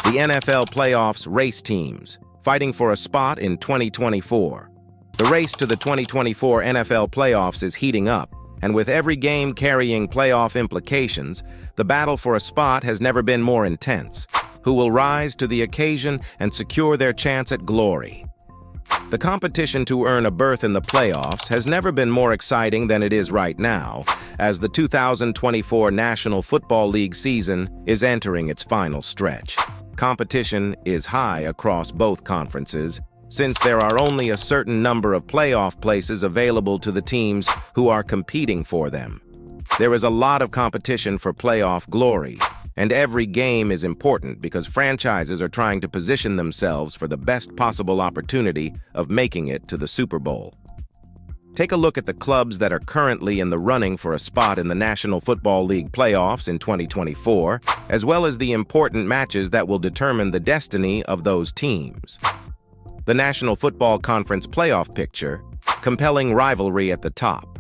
The NFL playoffs race teams, fighting for a spot in 2024. The race to the 2024 NFL playoffs is heating up, and with every game carrying playoff implications, the battle for a spot has never been more intense. Who will rise to the occasion and secure their chance at glory? The competition to earn a berth in the playoffs has never been more exciting than it is right now, as the 2024 National Football League season is entering its final stretch. Competition is high across both conferences, since there are only a certain number of playoff places available to the teams who are competing for them. There is a lot of competition for playoff glory, and every game is important because franchises are trying to position themselves for the best possible opportunity of making it to the Super Bowl. Take a look at the clubs that are currently in the running for a spot in the National Football League playoffs in 2024, as well as the important matches that will determine the destiny of those teams. The National Football Conference playoff picture, compelling rivalry at the top.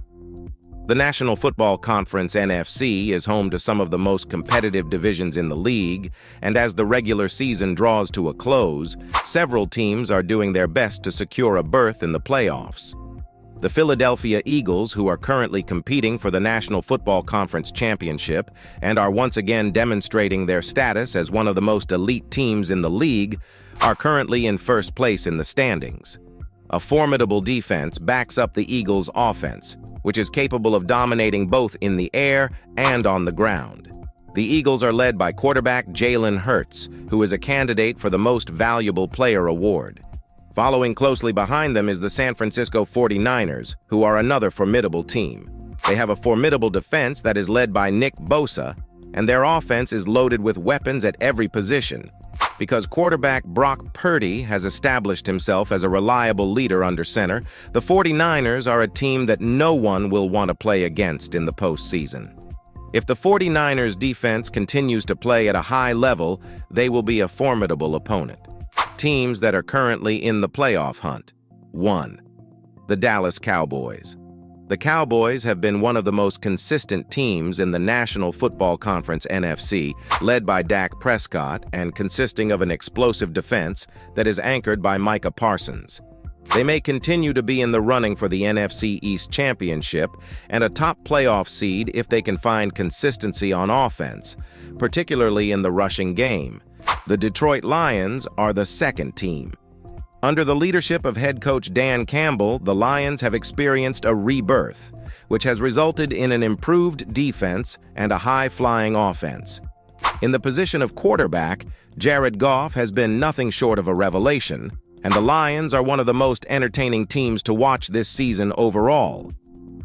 The National Football Conference NFC is home to some of the most competitive divisions in the league, and as the regular season draws to a close, several teams are doing their best to secure a berth in the playoffs. The Philadelphia Eagles, who are currently competing for the National Football Conference championship and are once again demonstrating their status as one of the most elite teams in the league, are currently in first place in the standings. A formidable defense backs up the Eagles' offense, which is capable of dominating both in the air and on the ground. The Eagles are led by quarterback Jalen Hurts, who is a candidate for the Most Valuable Player award. Following closely behind them is the San Francisco 49ers, who are another formidable team. They have a formidable defense that is led by Nick Bosa, and their offense is loaded with weapons at every position. Because quarterback Brock Purdy has established himself as a reliable leader under center, the 49ers are a team that no one will want to play against in the postseason. If the 49ers defense continues to play at a high level, they will be a formidable opponent. Teams that are currently in the playoff hunt. 1. The Dallas Cowboys. The Cowboys have been one of the most consistent teams in the National Football Conference NFC, led by Dak Prescott and consisting of an explosive defense that is anchored by Micah Parsons. They may continue to be in the running for the NFC East Championship and a top playoff seed if they can find consistency on offense, particularly in the rushing game. The Detroit Lions are the second team. Under the leadership of head coach Dan Campbell, the Lions have experienced a rebirth, which has resulted in an improved defense and a high-flying offense. In the position of quarterback, Jared Goff has been nothing short of a revelation, and the Lions are one of the most entertaining teams to watch this season overall.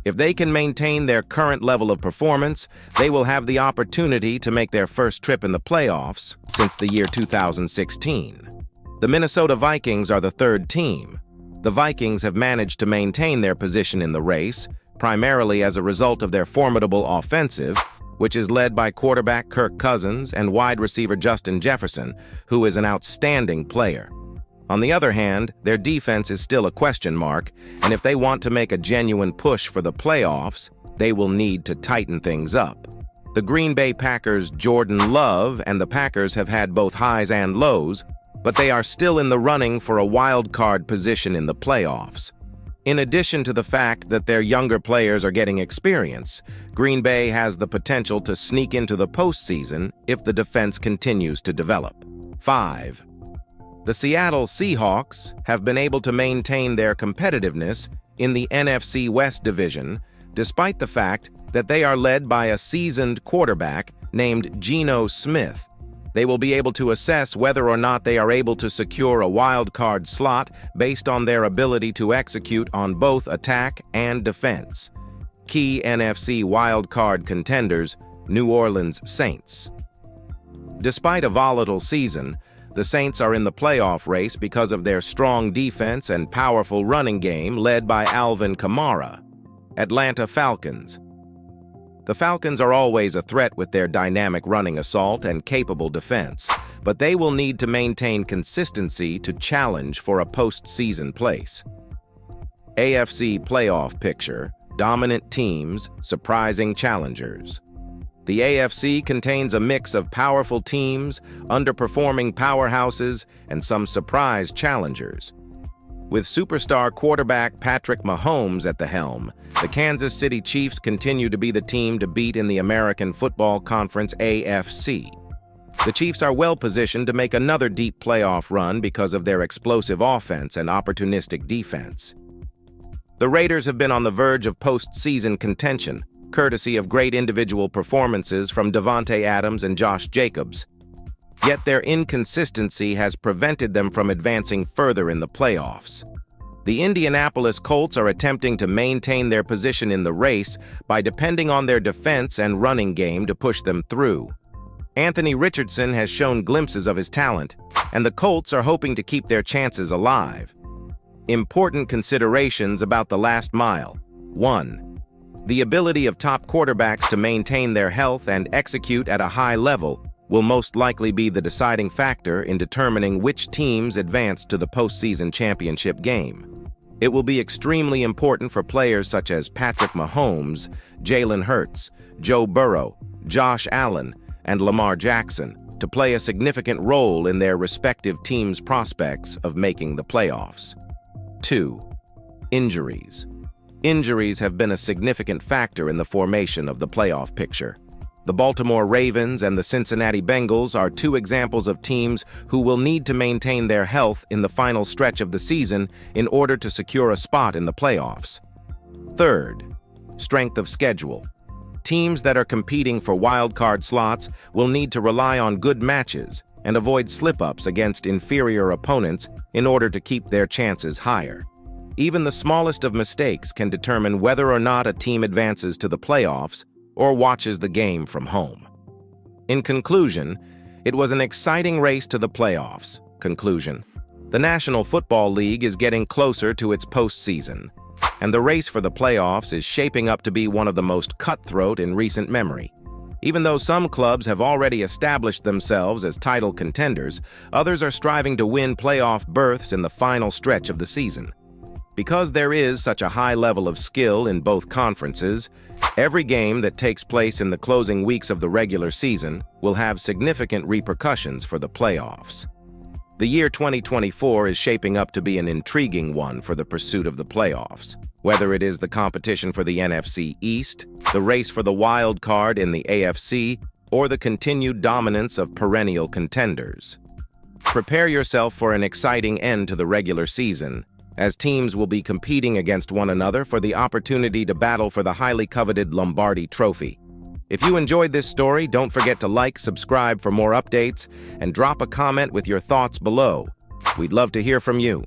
If they can maintain their current level of performance, they will have the opportunity to make their first trip in the playoffs since the year 2016. The Minnesota Vikings are the third team. The Vikings have managed to maintain their position in the race, primarily as a result of their formidable offensive, which is led by quarterback Kirk Cousins and wide receiver Justin Jefferson, who is an outstanding player. On the other hand, their defense is still a question mark, and if they want to make a genuine push for the playoffs, they will need to tighten things up. The Green Bay Packers' Jordan Love and the Packers have had both highs and lows, but they are still in the running for a wild card position in the playoffs. In addition to the fact that their younger players are getting experience, Green Bay has the potential to sneak into the postseason if the defense continues to develop. 5. The Seattle Seahawks have been able to maintain their competitiveness in the NFC West division, despite the fact that they are led by a seasoned quarterback named Geno Smith. They will be able to assess whether or not they are able to secure a wild card slot based on their ability to execute on both attack and defense. Key NFC wild card contenders, New Orleans Saints. Despite a volatile season, the Saints are in the playoff race because of their strong defense and powerful running game led by Alvin Kamara. Atlanta Falcons. The Falcons are always a threat with their dynamic running assault and capable defense, but they will need to maintain consistency to challenge for a postseason place. AFC playoff picture, dominant teams, surprising challengers. The AFC contains a mix of powerful teams, underperforming powerhouses, and some surprise challengers. With superstar quarterback Patrick Mahomes at the helm, the Kansas City Chiefs continue to be the team to beat in the American Football Conference AFC. The Chiefs are well positioned to make another deep playoff run because of their explosive offense and opportunistic defense. The Raiders have been on the verge of postseason contention, courtesy of great individual performances from Davante Adams and Josh Jacobs. Yet their inconsistency has prevented them from advancing further in the playoffs. The Indianapolis Colts are attempting to maintain their position in the race by depending on their defense and running game to push them through. Anthony Richardson has shown glimpses of his talent, and the Colts are hoping to keep their chances alive. Important considerations about the last mile. 1. The ability of top quarterbacks to maintain their health and execute at a high level will most likely be the deciding factor in determining which teams advance to the postseason championship game. It will be extremely important for players such as Patrick Mahomes, Jalen Hurts, Joe Burrow, Josh Allen, and Lamar Jackson to play a significant role in their respective teams' prospects of making the playoffs. 2. Injuries. Injuries have been a significant factor in the formation of the playoff picture. The Baltimore Ravens and the Cincinnati Bengals are two examples of teams who will need to maintain their health in the final stretch of the season in order to secure a spot in the playoffs. Third, strength of schedule. Teams that are competing for wild-card slots will need to rely on good matches and avoid slip-ups against inferior opponents in order to keep their chances higher. Even the smallest of mistakes can determine whether or not a team advances to the playoffs or watches the game from home. In conclusion, it was an exciting race to the playoffs. Conclusion: the National Football League is getting closer to its postseason, and the race for the playoffs is shaping up to be one of the most cutthroat in recent memory. Even though some clubs have already established themselves as title contenders, others are striving to win playoff berths in the final stretch of the season. Because there is such a high level of skill in both conferences, every game that takes place in the closing weeks of the regular season will have significant repercussions for the playoffs. The year 2024 is shaping up to be an intriguing one for the pursuit of the playoffs, whether it is the competition for the NFC East, the race for the wild card in the AFC, or the continued dominance of perennial contenders. Prepare yourself for an exciting end to the regular season, as teams will be competing against one another for the opportunity to battle for the highly coveted Lombardi Trophy. If you enjoyed this story, don't forget to like, subscribe for more updates, and drop a comment with your thoughts below. We'd love to hear from you.